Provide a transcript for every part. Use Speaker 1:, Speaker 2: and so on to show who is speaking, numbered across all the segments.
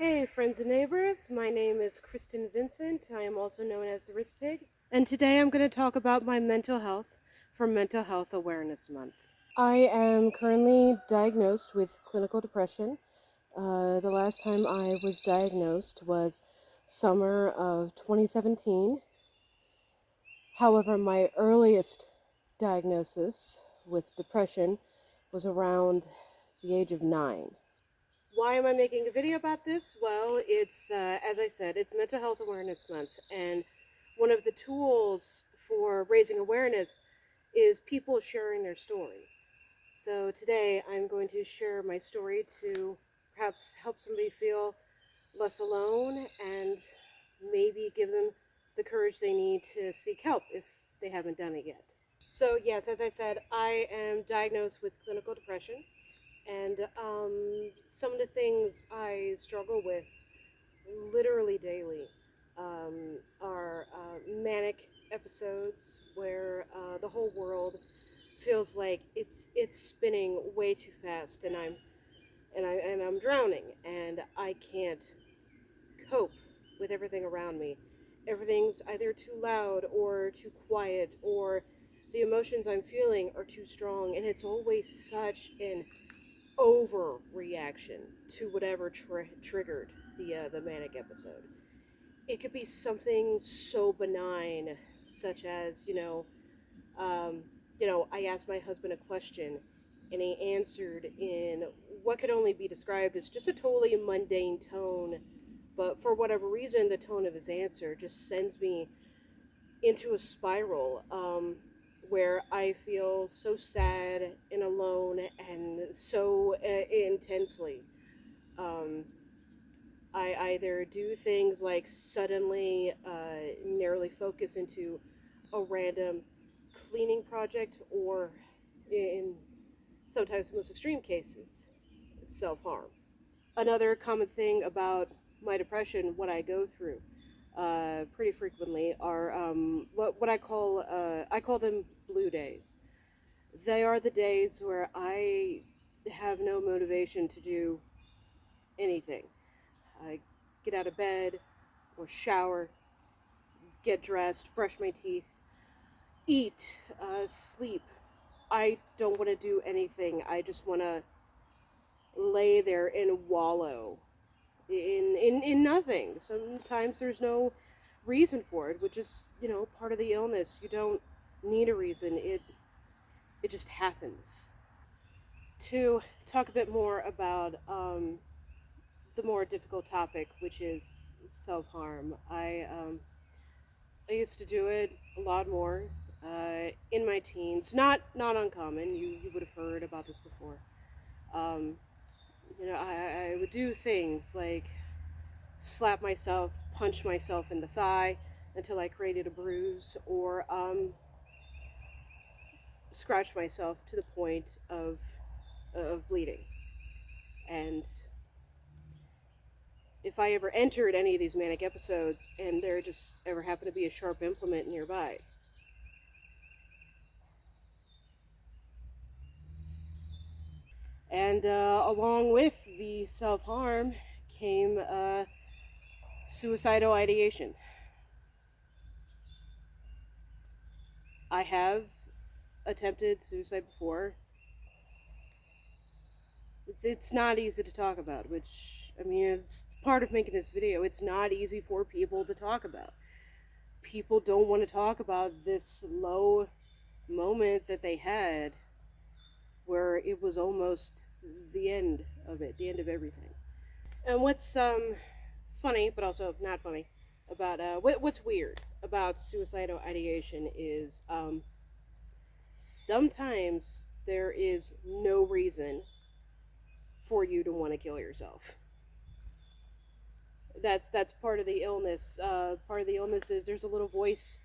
Speaker 1: Hey friends and neighbors, my name is Kristen Vincent. I am also known as the Wrist Pig. And today I'm going to talk about my mental health for Mental Health Awareness Month. I am currently diagnosed with clinical depression. The last time I was diagnosed was summer of 2017. However, my earliest diagnosis with depression was around the age of 9. Why am I making a video about this? Well, it's, as I said, it's Mental Health Awareness Month, and one of the tools for raising awareness is people sharing their story. So today I'm going to share my story to perhaps help somebody feel less alone and maybe give them the courage they need to seek help if they haven't done it yet. So, yes, as I said, I am diagnosed with clinical depression. And some of the things I struggle with literally daily are manic episodes where the whole world feels like it's spinning way too fast, and I'm drowning, and I can't cope with everything around me. Everything's either too loud or too quiet, or the emotions I'm feeling are too strong, and it's always such an overreaction to whatever triggered the manic episode. It could be something so benign, such as I asked my husband a question, and he answered in what could only be described as just a totally mundane tone, but for whatever reason, the tone of his answer just sends me into a spiral. Where I feel so sad and alone and so intensely. Um, I either do things like suddenly narrowly focus into a random cleaning project, or in sometimes the most extreme cases, self harm. Another common thing about my depression, what I go through pretty frequently, are what I call them blue days. They are the days where I have no motivation to do anything. I get out of bed or shower, get dressed, brush my teeth, eat, sleep. I don't want to do anything. I just want to lay there and wallow in nothing. Sometimes there's no reason for it, which is, part of the illness. You don't need a reason. It just happens. To talk a bit more about the more difficult topic, which is self harm. I used to do it a lot more in my teens. Not uncommon. You would have heard about this before. Um, I would do things like slap myself, punch myself in the thigh until I created a bruise, or scratch myself to the point of bleeding. And if I ever entered any of these manic episodes and there just ever happened to be a sharp implement nearby, and along with the self harm came suicidal ideation. I have attempted suicide before. It's not easy to talk about, which, I mean, it's part of making this video. It's not easy for people to talk about. People don't want to talk about this low moment that they had where it was almost the end of it, the end of everything. And what's funny, but also not funny, about what's weird about suicidal ideation is sometimes there is no reason for you to want to kill yourself. That's part of the illness. Part of the illness is there's a little voice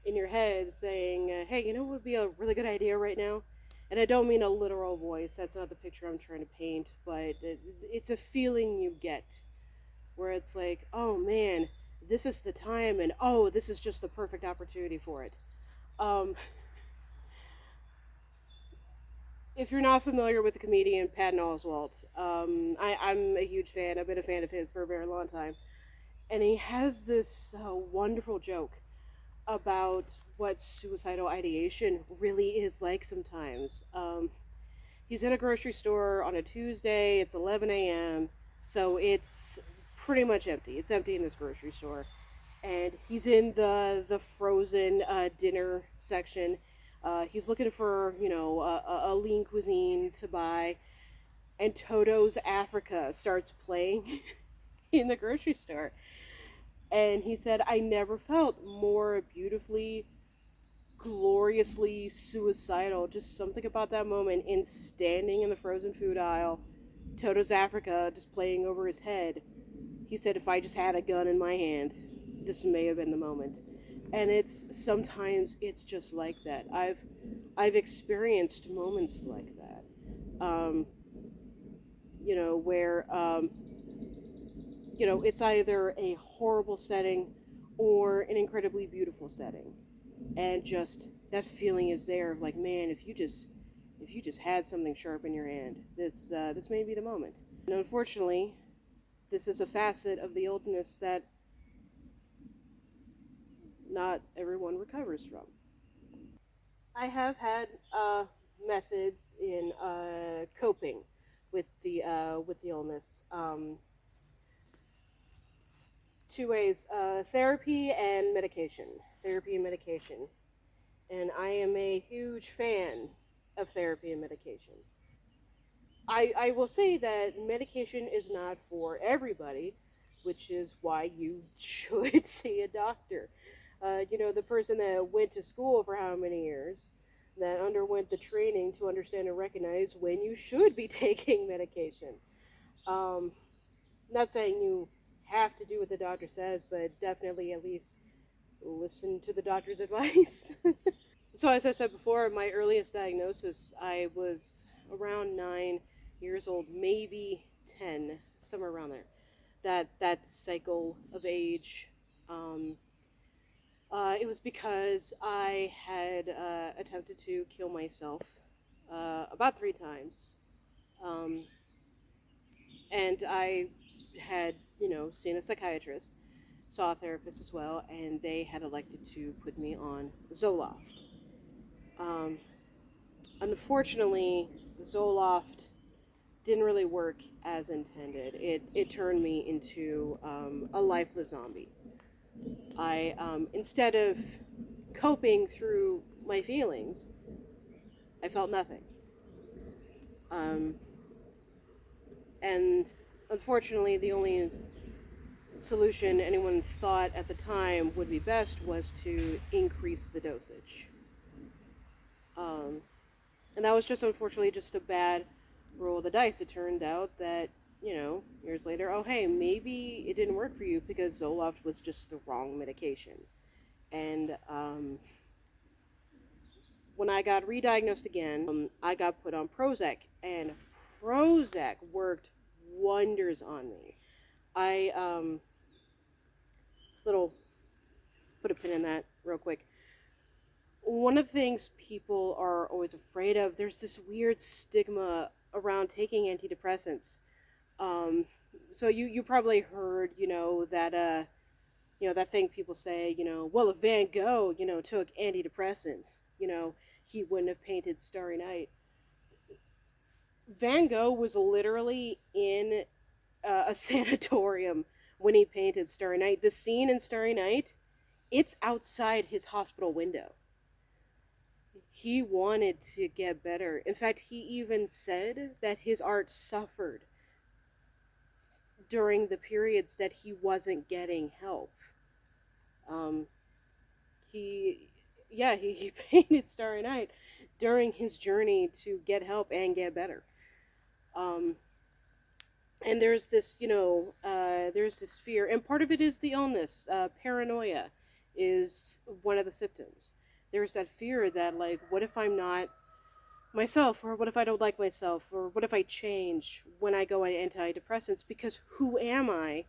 Speaker 1: in your head saying, "Hey, you know what would be a really good idea right now?" And I don't mean a literal voice. That's not the picture I'm trying to paint, but it's a feeling you get where it's like, "Oh man, this is the time," and "Oh, this is just the perfect opportunity for it." Um, If you're not familiar with the comedian Patton Oswalt, I'm a huge fan. I've been a fan of his for a very long time. And he has this wonderful joke about what suicidal ideation really is like sometimes. He's in a grocery store on a Tuesday, it's 11 a.m., so it's pretty much empty. It's empty in this grocery store. And he's in the frozen dinner section. He's looking for, a lean cuisine to buy, and Toto's Africa starts playing in the grocery store. And he said, I never felt more beautifully, gloriously suicidal. Just something about that moment in standing in the frozen food aisle, Toto's Africa just playing over his head. He said, if I just had a gun in my hand, this may have been the moment. And sometimes it's just like that. I've experienced moments like that. Where it's either a horrible setting or an incredibly beautiful setting, and just that feeling is there of like, man, if you just had something sharp in your hand, this may be the moment. And unfortunately, this is a facet of the illness that not everyone recovers from. I have had methods in coping with the illness. Two ways: therapy and medication. Therapy and medication. And I am a huge fan of therapy and medication. I will say that medication is not for everybody, which is why you should see a doctor. The person that went to school for how many years, that underwent the training to understand and recognize when you should be taking medication. Um, Not saying you have to do what the doctor says, but definitely at least listen to the doctor's advice. So, as I said before, my earliest diagnosis, I was around 9 years old, maybe 10, somewhere around there. That cycle of age. It was because I had attempted to kill myself about 3 times. Um, and I had, seen a psychiatrist, saw a therapist as well, and they had elected to put me on Zoloft. Um, Unfortunately, Zoloft didn't really work as intended. It turned me into a lifeless zombie. Instead of coping through my feelings, I felt nothing. Um, and unfortunately, the only solution anyone thought at the time would be best was to increase the dosage. Um, and that was just unfortunately just a bad roll of the dice. It turned out that, years later, oh hey, maybe it didn't work for you because Zoloft was just the wrong medication. And when I got re-diagnosed again, I got put on Prozac, and Prozac worked wonders on me. I little put a pin in that real quick. One of the things people are always afraid of, there's this weird stigma around taking antidepressants. So you probably heard, that thing people say, well, if Van Gogh, took antidepressants, he wouldn't have painted Starry Night. Van Gogh was literally in a sanatorium when he painted Starry Night. The scene in Starry Night, it's outside his hospital window. He wanted to get better. In fact, he even said that his art suffered during the periods that he wasn't getting help. Um, he painted Starry Night during his journey to get help and get better. Um, and there's this fear, and part of it is the illness. Paranoia is one of the symptoms. There's that fear that, like, what if I'm not myself, or what if I don't like myself, or what if I change when I go on antidepressants, because who am I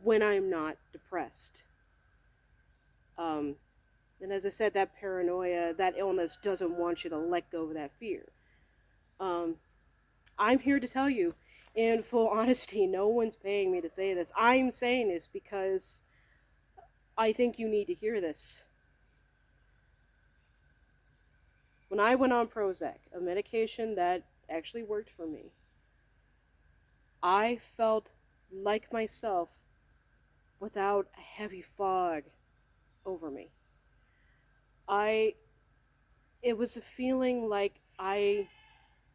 Speaker 1: when I'm not depressed? And as I said, that paranoia, that illness doesn't want you to let go of that fear. Um, I'm here to tell you, in full honesty, no one's paying me to say this. I'm saying this because I think you need to hear this. When I went on Prozac, a medication that actually worked for me, I felt like myself without a heavy fog over me. I it was a feeling like I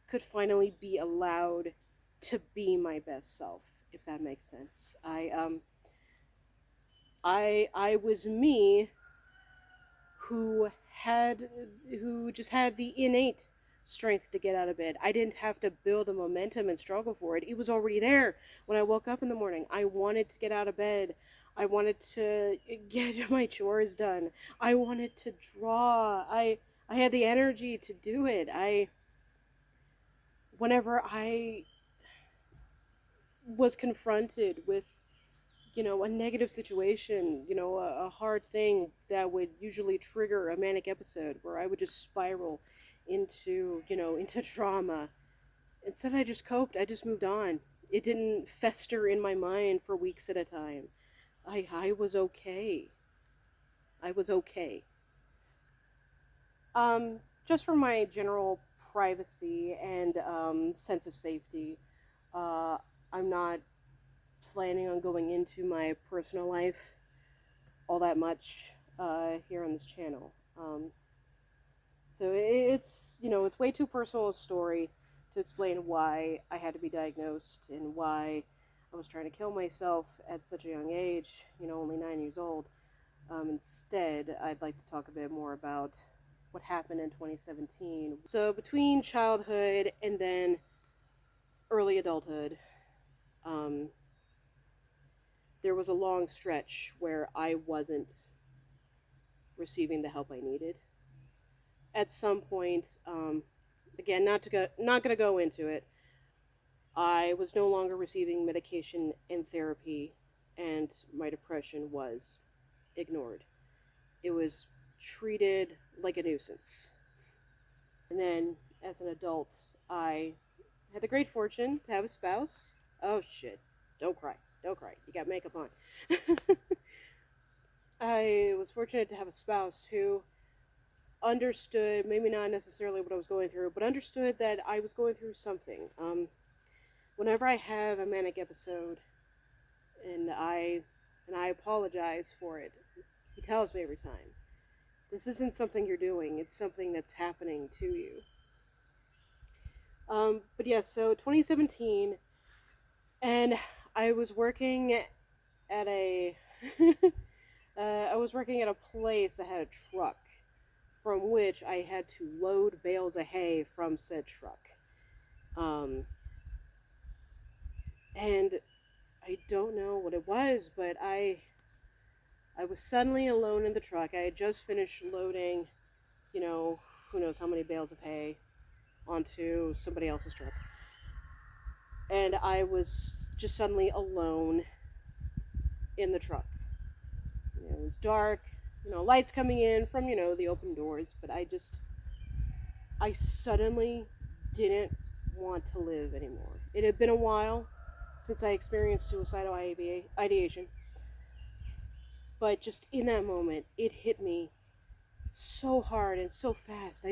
Speaker 1: could finally be allowed to be my best self, if that makes sense. I was me who had who just had the innate strength to get out of bed. I didn't have to build a momentum and struggle for it. It was already there when I woke up in the morning. I wanted to get out of bed. I wanted to get my chores done. I wanted to draw. I had the energy to do it. I whenever I was confronted with a negative situation, a hard thing that would usually trigger a manic episode where I would just spiral into trauma. Instead, I just coped. I just moved on. It didn't fester in my mind for weeks at a time. I was okay. I was okay. Just for my general privacy and sense of safety, uh, I'm not planning on going into my personal life all that much here on this channel. So it's way too personal a story to explain why I had to be diagnosed and why I was trying to kill myself at such a young age, only 9 years old. Instead, I'd like to talk a bit more about what happened in 2017. So between childhood and then early adulthood, um, there was a long stretch where I wasn't receiving the help I needed. At some point, again, not going to go into it. I was no longer receiving medication and therapy, and my depression was ignored. It was treated like a nuisance. And then, as an adult, I had the great fortune to have a spouse. Oh shit! Don't cry. Don't cry. You got makeup on. I was fortunate to have a spouse who understood, maybe not necessarily what I was going through, but understood that I was going through something. Whenever I have a manic episode, and I apologize for it, he tells me every time, this isn't something you're doing, it's something that's happening to you. But yeah, so 2017, and I was working at a I was working at a place that had a truck from which I had to load bales of hay from said truck. And I don't know what it was, but I was suddenly alone in the truck. I had just finished loading, who knows how many bales of hay onto somebody else's truck. And I was just suddenly alone in the truck. It was dark, lights coming in from, the open doors, but I suddenly didn't want to live anymore. It had been a while since I experienced suicidal ideation, but just in that moment, it hit me so hard and so fast.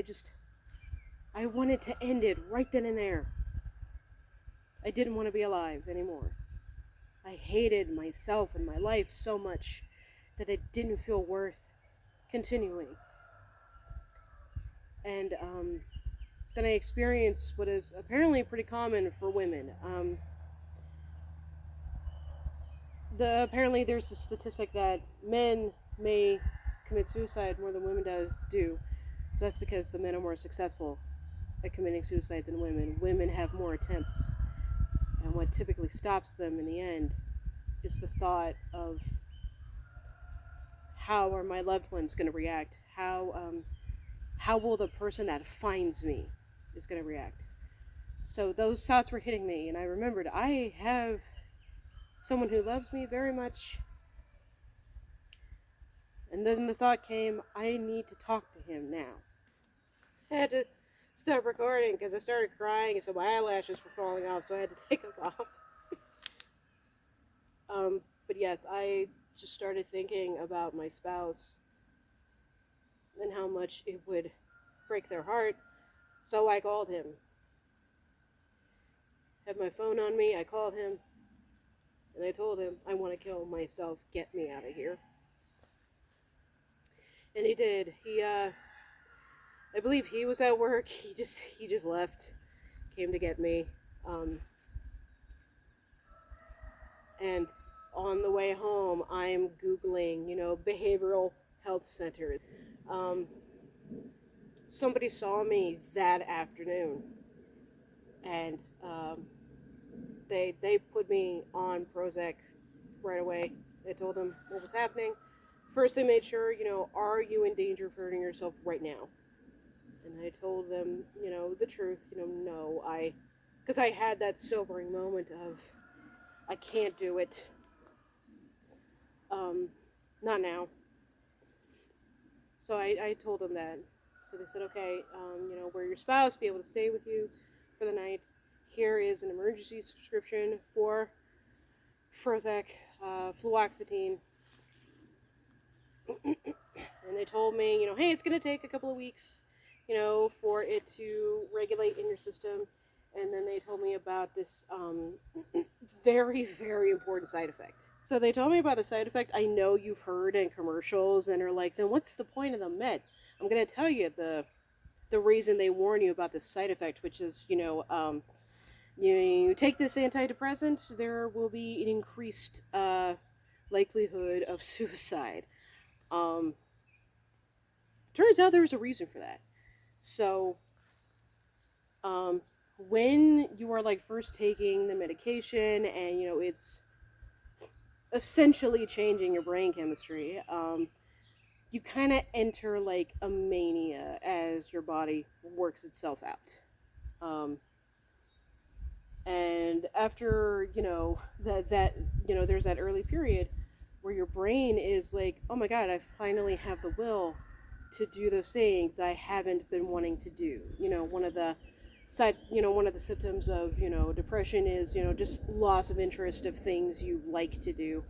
Speaker 1: I wanted to end it right then and there. I didn't want to be alive anymore. I hated myself and my life so much that it didn't feel worth continuing. And then I experienced what is apparently pretty common for women. Apparently there's a statistic that men may commit suicide more than women do. That's because the men are more successful at committing suicide than women. Women have more attempts. And what typically stops them in the end is the thought of, how are my loved ones going to react? How will the person that finds me is going to react? So those thoughts were hitting me, and I remembered I have someone who loves me very much. And then the thought came, I need to talk to him now. I had to stop recording because I started crying, and so my eyelashes were falling off, so I had to take them off. But yes, I just started thinking about my spouse and how much it would break their heart. So I called him. Had my phone on me, I called him, and I told him, I want to kill myself, get me out of here. And he did. I believe he was at work, he just left, came to get me. And on the way home, I'm Googling, behavioral health center. Somebody saw me that afternoon, and they put me on Prozac right away. They told them what was happening. First, they made sure, are you in danger of hurting yourself right now? And I told them, the truth, no, because I had that sobering moment of, I can't do it. Not now. So I told them that. So they said, okay, we're your spouse, be able to stay with you for the night. Here is an emergency subscription for Prozac, fluoxetine. And they told me, hey, it's going to take a couple of weeks, for it to regulate in your system. And then they told me about this very, very important side effect. So they told me about the side effect I know you've heard in commercials and are like, then what's the point of the med? I'm going to tell you the reason they warn you about this side effect, which is, you take this antidepressant, there will be an increased likelihood of suicide. Turns out there's a reason for that. So, when you are like first taking the medication and it's essentially changing your brain chemistry, you kind of enter like a mania as your body works itself out. And after that there's that early period where your brain is like, oh my god, I finally have the will to do those things I haven't been wanting to do. One of the symptoms of depression is just loss of interest of things you like to do.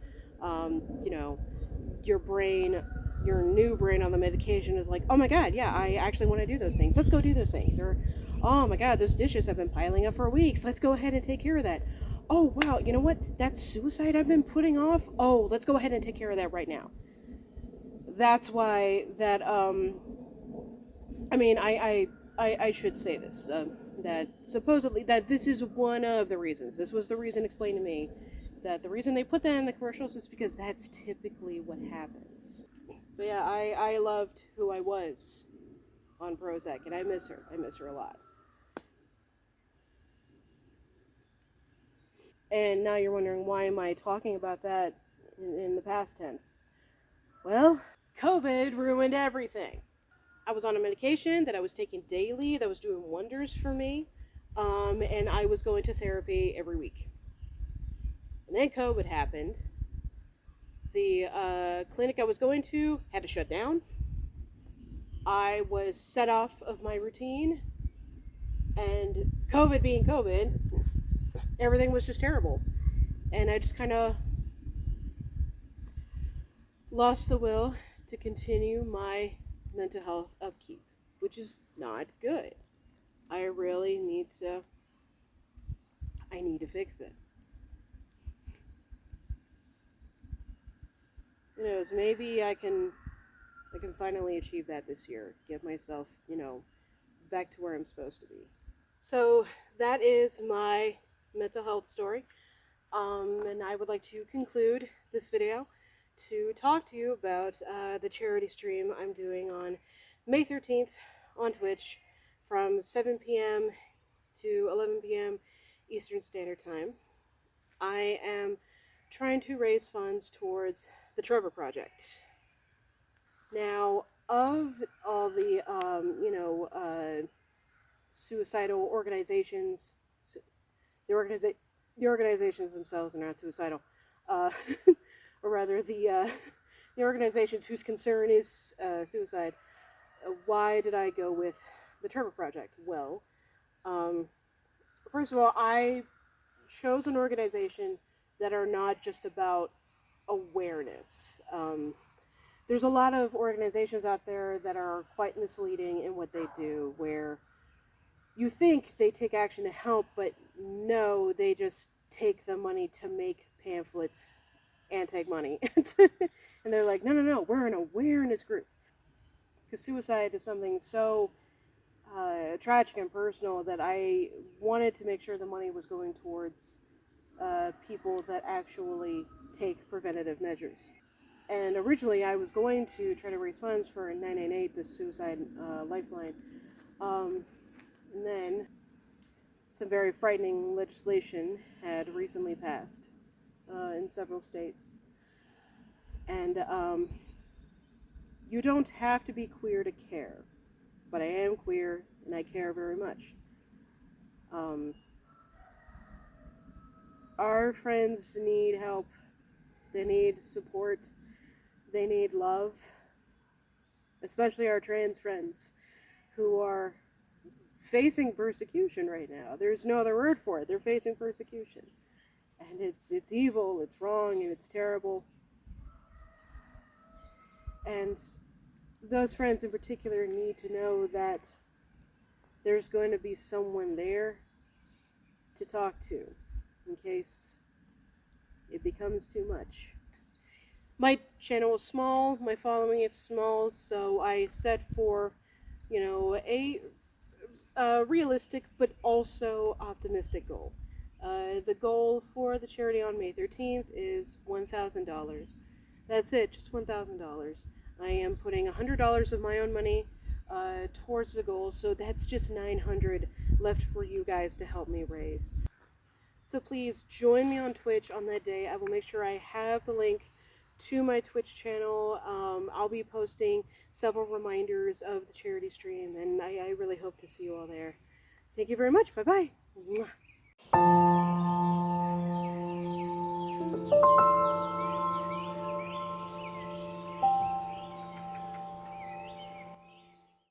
Speaker 1: Your brain, your new brain on the medication is like, oh my god, yeah, I actually want to do those things, let's go do those things. Or, oh my god, those dishes have been piling up for weeks, let's go ahead and take care of that. Oh wow, you know what, that suicide I've been putting off, oh, let's go ahead and take care of that right now. That's why that I should say this, that supposedly that this is one of the reasons, this was the reason explained to me, that the reason they put that in the commercials is because that's typically what happens. But yeah, I loved who I was on Prozac, and I miss her a lot. And now you're wondering, why am I talking about that in the past tense? Well, COVID ruined everything. I was on a medication that I was taking daily that was doing wonders for me, and I was going to therapy every week. And then COVID happened. The clinic I was going to had to shut down. I was set off of my routine, and COVID being COVID, everything was just terrible. And I just kind of lost the will to continue my mental health upkeep, which is not good. I really need to fix it. Who knows, maybe I can finally achieve that this year. Get myself, back to where I'm supposed to be. So that is my mental health story. And I would like to conclude this video to talk to you about the charity stream I'm doing on May 13th on Twitch from 7 p.m. to 11 p.m. Eastern Standard Time. I am trying to raise funds towards the Trevor Project. Now, of all the, suicidal organizations, the organizations themselves are not suicidal, or rather the organizations whose concern is suicide. Why did I go with the Trevor Project? Well, first of all, I chose an organization that are not just about awareness. There's a lot of organizations out there that are quite misleading in what they do, where you think they take action to help, but no, they just take the money to make pamphlets and take money. And they're like, no, no, no, we're an awareness group. Because suicide is something so tragic and personal that I wanted to make sure the money was going towards people that actually take preventative measures. And originally, I was going to try to raise funds for 998, this suicide lifeline. And then some very frightening legislation had recently passed in several states. And you don't have to be queer to care, but I am queer and I care very much. Our friends need help, they need support, they need love, especially our trans friends who are facing persecution right now. There's no other word for it. They're facing persecution. And it's evil, it's wrong, and it's terrible. And those friends in particular need to know that there's going to be someone there to talk to in case it becomes too much. My channel is small, my following is small, so I set for, a realistic but also optimistic goal. The goal for the charity on May 13th is $1,000. That's it, just $1,000. I am putting $100 of my own money towards the goal, so that's just $900 left for you guys to help me raise. So please join me on Twitch on that day. I will make sure I have the link to my Twitch channel. I'll be posting several reminders of the charity stream, and I really hope to see you all there. Thank you very much. Bye-bye.